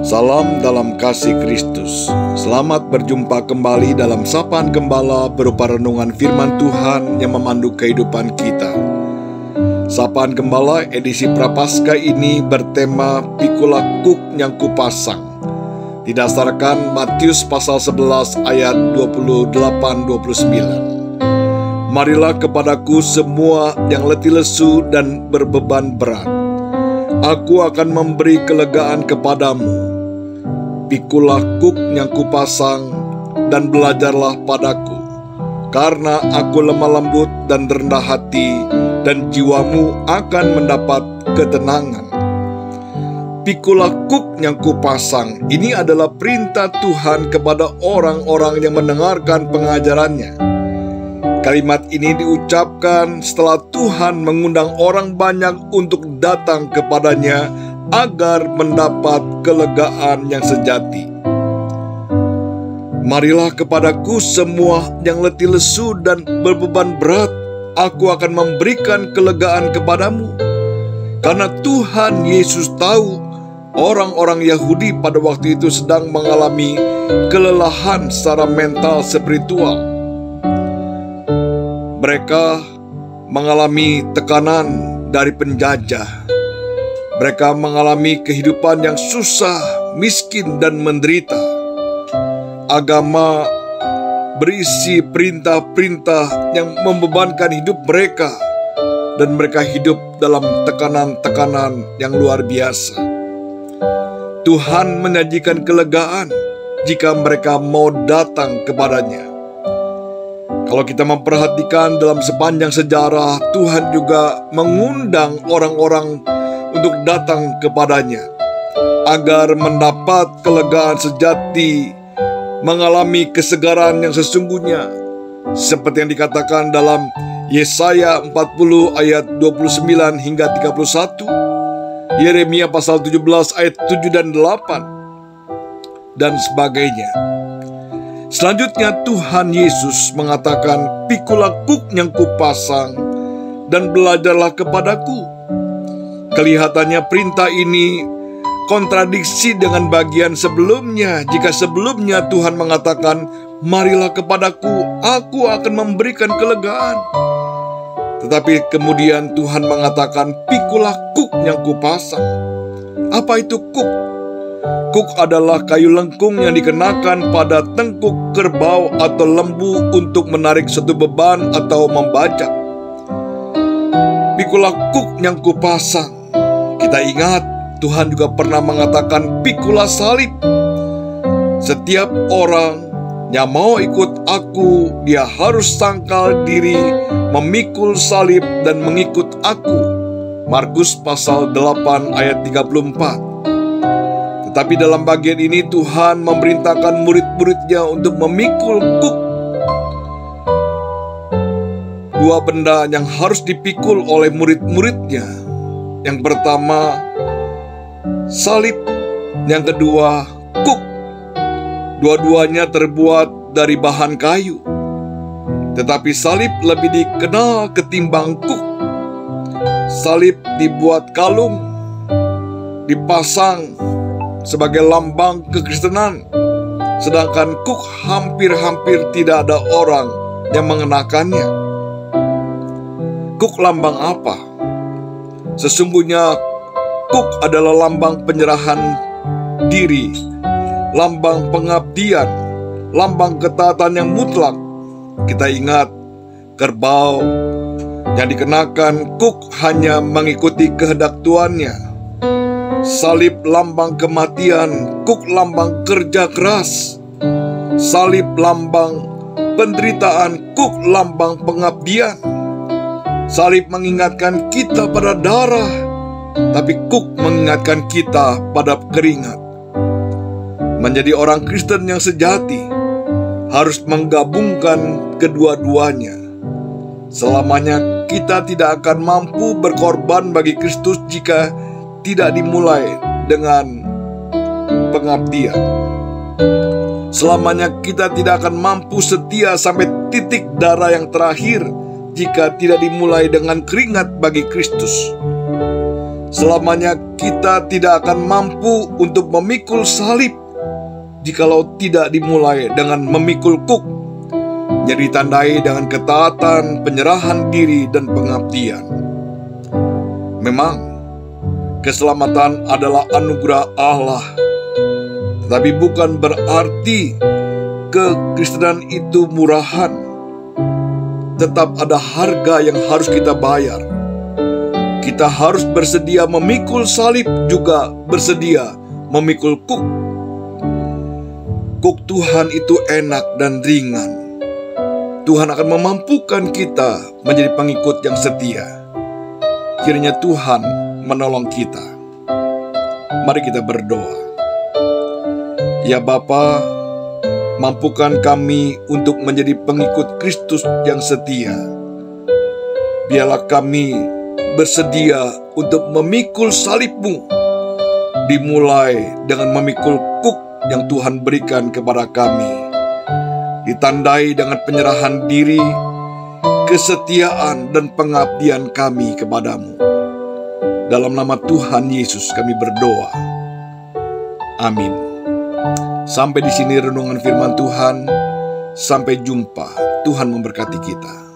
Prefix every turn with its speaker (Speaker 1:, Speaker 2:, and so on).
Speaker 1: Salam dalam kasih Kristus. Selamat berjumpa kembali dalam Sapaan Gembala berupa renungan firman Tuhan yang memandu kehidupan kita. Sapaan Gembala edisi Prapaskah ini bertema Pikulah Kuk yang Kupasang, didasarkan Matius pasal 11 ayat 28-29. Marilah kepadaku semua yang letih lesu dan berbeban berat, aku akan memberi kelegaan kepadamu. Pikulah kuk yang kupasang dan belajarlah padaku, karena aku lemah lembut dan rendah hati, dan jiwamu akan mendapat ketenangan. Pikulah kuk yang kupasang, ini adalah perintah Tuhan kepada orang-orang yang mendengarkan pengajarannya. Kalimat ini diucapkan setelah Tuhan mengundang orang banyak untuk datang kepadanya agar mendapat kelegaan yang sejati. Marilah kepadaku semua yang letih lesu dan berbeban berat, aku akan memberikan kelegaan kepadamu. Karena Tuhan Yesus tahu orang-orang Yahudi pada waktu itu sedang mengalami kelelahan secara mental spiritual. Mereka mengalami tekanan dari penjajah. Mereka mengalami kehidupan yang susah, miskin, dan menderita. Agama berisi perintah-perintah yang membebankan hidup mereka, dan mereka hidup dalam tekanan-tekanan yang luar biasa. Tuhan menyajikan kelegaan jika mereka mau datang kepadanya. Kalau kita memperhatikan dalam sepanjang sejarah, Tuhan juga mengundang orang-orang untuk datang kepadanya agar mendapat kelegaan sejati, mengalami kesegaran yang sesungguhnya, seperti yang dikatakan dalam Yesaya 40 ayat 29 hingga 31, Yeremia pasal 17 ayat 7 dan 8, dan sebagainya. Selanjutnya Tuhan Yesus mengatakan, "Pikulah kuk yang kupasang dan belajarlah kepadaku." Kelihatannya perintah ini kontradiksi dengan bagian sebelumnya. Jika sebelumnya Tuhan mengatakan, "Marilah kepadaku, aku akan memberikan kelegaan." Tetapi kemudian Tuhan mengatakan, "Pikulah kuk yang kupasang." Apa itu kuk? Kuk adalah kayu lengkung yang dikenakan pada tengkuk kerbau atau lembu untuk menarik suatu beban atau membajak. Pikulah kuk yang kupasang. Kita ingat, Tuhan juga pernah mengatakan, "Pikulah salib." Setiap orang yang mau ikut aku, dia harus sangkal diri, memikul salib dan mengikut aku. Markus pasal 8 ayat 34. Tetapi dalam bagian ini Tuhan memerintahkan murid-muridnya untuk memikul kuk. Dua benda yang harus dipikul oleh murid-muridnya. Yang pertama, salib. Yang kedua, kuk. Dua-duanya terbuat dari bahan kayu. Tetapi salib lebih dikenal ketimbang kuk. Salib dibuat kalung, dipasang sebagai lambang kekristenan, sedangkan kuk hampir-hampir tidak ada orang yang mengenakannya. Kuk lambang apa? Sesungguhnya kuk adalah lambang penyerahan diri, lambang pengabdian, lambang ketaatan yang mutlak. Kita ingat, kerbau yang dikenakan kuk hanya mengikuti kehendak tuannya. Salib lambang kematian, kuk lambang kerja keras. Salib lambang penderitaan, kuk lambang pengabdian. Salib mengingatkan kita pada darah, tapi kuk mengingatkan kita pada keringat. Menjadi orang Kristen yang sejati harus menggabungkan kedua-duanya. Selamanya kita tidak akan mampu berkorban bagi Kristus jika tidak dimulai dengan pengabdian. Selamanya kita tidak akan mampu setia sampai titik darah yang terakhir jika tidak dimulai dengan keringat bagi Kristus. Selamanya kita tidak akan mampu untuk memikul salib jikalau tidak dimulai dengan memikul kuk, yang ditandai dengan ketaatan, penyerahan diri, dan pengabdian. Memang, keselamatan adalah anugerah Allah, tetapi bukan berarti kekristenan itu murahan. Tetap ada harga yang harus kita bayar. Kita harus bersedia memikul salib, juga bersedia memikul kuk. Kuk Tuhan itu enak dan ringan. Tuhan akan memampukan kita menjadi pengikut yang setia. Kiranya Tuhan menolong kita. Mari kita berdoa. Ya Bapa, mampukan kami untuk menjadi pengikut Kristus yang setia. Biarlah kami bersedia untuk memikul salib-Mu, dimulai dengan memikul kuk yang Tuhan berikan kepada kami, ditandai dengan penyerahan diri, kesetiaan, dan pengabdian kami kepadamu. Dalam nama Tuhan Yesus kami berdoa. Amin. Sampai di sini renungan firman Tuhan. Sampai jumpa. Tuhan memberkati kita.